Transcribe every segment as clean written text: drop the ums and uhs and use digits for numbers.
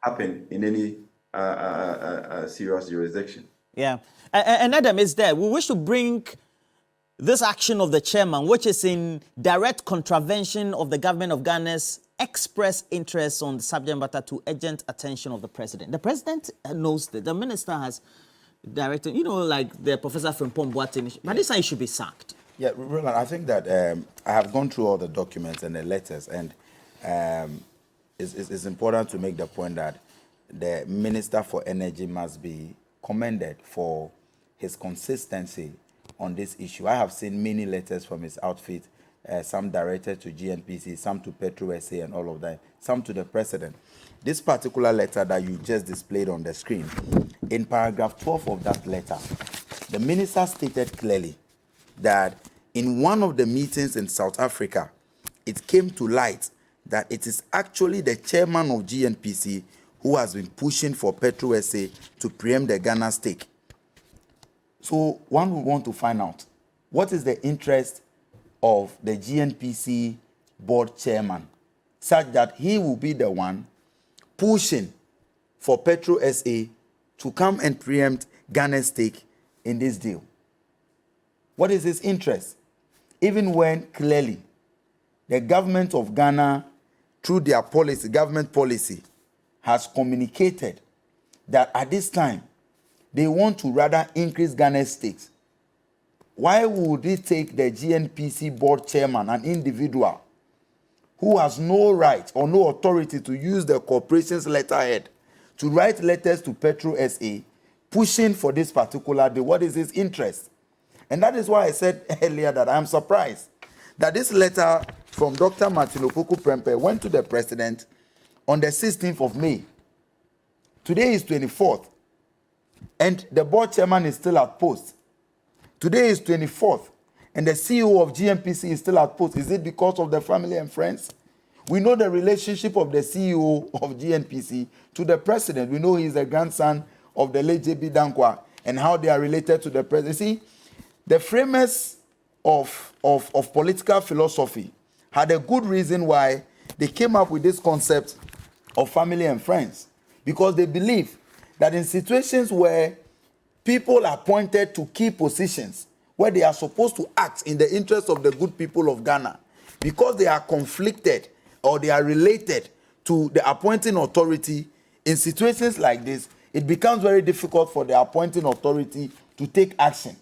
happen in any serious jurisdiction. Yeah. And Adam is there. We wish to bring this action of the chairman, which is in direct contravention of the government of Ghana's express interest on the subject matter, to urgent attention of the president. The president knows that the minister has directed, like the Professor from Pomboatin, but this time he should be sacked. Yeah, Roland, I think that I have gone through all the documents and the letters, and it's important to make the point that the Minister for Energy must be commended for his consistency on this issue. I have seen many letters from his outfit, some directed to GNPC, some to Petrosa and all of that, some to the president. This particular letter that you just displayed on the screen, in paragraph 12 of that letter, the minister stated clearly that in one of the meetings in South Africa, it came to light that it is actually the chairman of GNPC who has been pushing for Petrosa to preempt the Ghana stake. So one would want to find out, what is the interest of the GNPC board chairman, such that he will be the one pushing for Petrosa to come and preempt Ghana's stake in this deal? What is his interest? Even when clearly the government of Ghana, through their policy, government policy, has communicated that at this time they want to rather increase Ghana's stakes. Why would it take the GNPC board chairman, an individual who has no right or no authority to use the corporation's letterhead, to write letters to Petrosa pushing for this particular deal? What is his interest? And that is why I said earlier that I'm surprised that this letter from Dr. Martin Opoku Prempeh went to the president on the 16th of May. Today is 24th, and the board chairman is still at post. Today is 24th, and the CEO of GNPC is still at post. Is it because of the family and friends? We know the relationship of the CEO of GNPC to the president. We know he's the grandson of the late J.B. Dankwa, and how they are related to the president. See, the framers of political philosophy had a good reason why they came up with this concept of family and friends, because they believe that in situations where people are appointed to key positions, where they are supposed to act in the interest of the good people of Ghana, because they are conflicted or they are related to the appointing authority, in situations like this, it becomes very difficult for the appointing authority to take action.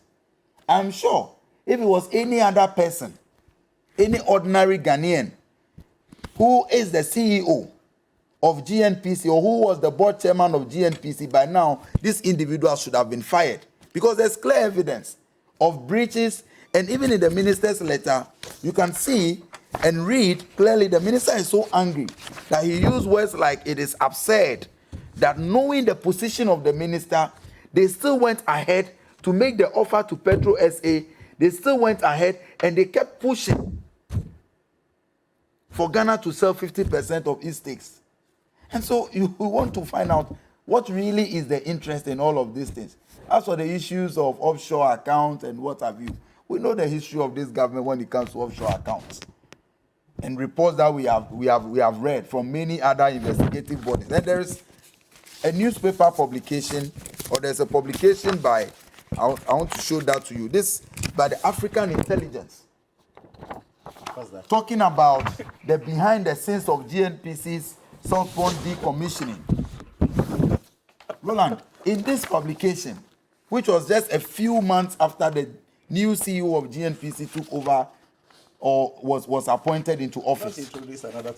I'm sure if it was any other person, any ordinary Ghanaian who is the CEO of GNPC or who was the board chairman of GNPC, by now this individual should have been fired, because there's clear evidence of breaches. And even in the minister's letter, you can see and read clearly the minister is so angry that he used words like, it is absurd that knowing the position of the minister, they still went ahead to make the offer to Petrosa. They still went ahead and they kept pushing for Ghana to sell 50% of its stakes. And so we want to find out what really is the interest in all of these things. As for the issues of offshore accounts and what have you, we know the history of this government when it comes to offshore accounts, and reports that we have read from many other investigative bodies. And there is a newspaper publication, or there's a publication by, I want to show that to you. This by the African Intelligence. What's that? Talking about the behind the scenes of GNPC's South Pond decommissioning. Roland, in this publication, which was just a few months after the new CEO of GNPC took over or was appointed into office.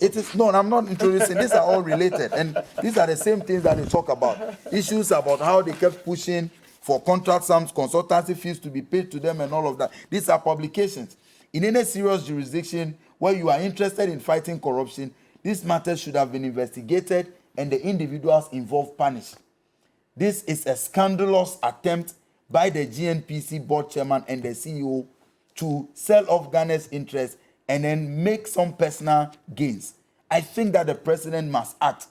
It is no, I'm not introducing. These are all related, and these are the same things that they talk about. Issues about how they kept pushing for contract sums, consultancy fees to be paid to them, and all of that. These are publications. In any serious jurisdiction where you are interested in fighting corruption, these matters should have been investigated and the individuals involved punished. This is a scandalous attempt by the GNPC board chairman and the CEO to sell off Ghana's interests and then make some personal gains. I think that the president must act.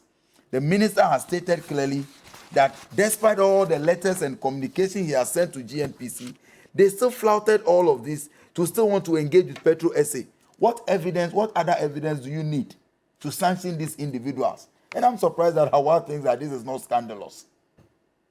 The minister has stated clearly that despite all the letters and communication he has sent to GNPC, they still flouted all of this to still want to engage with Petrosa. What evidence, what other evidence do you need to sanction these individuals? And I'm surprised that Hawa thinks that this is not scandalous.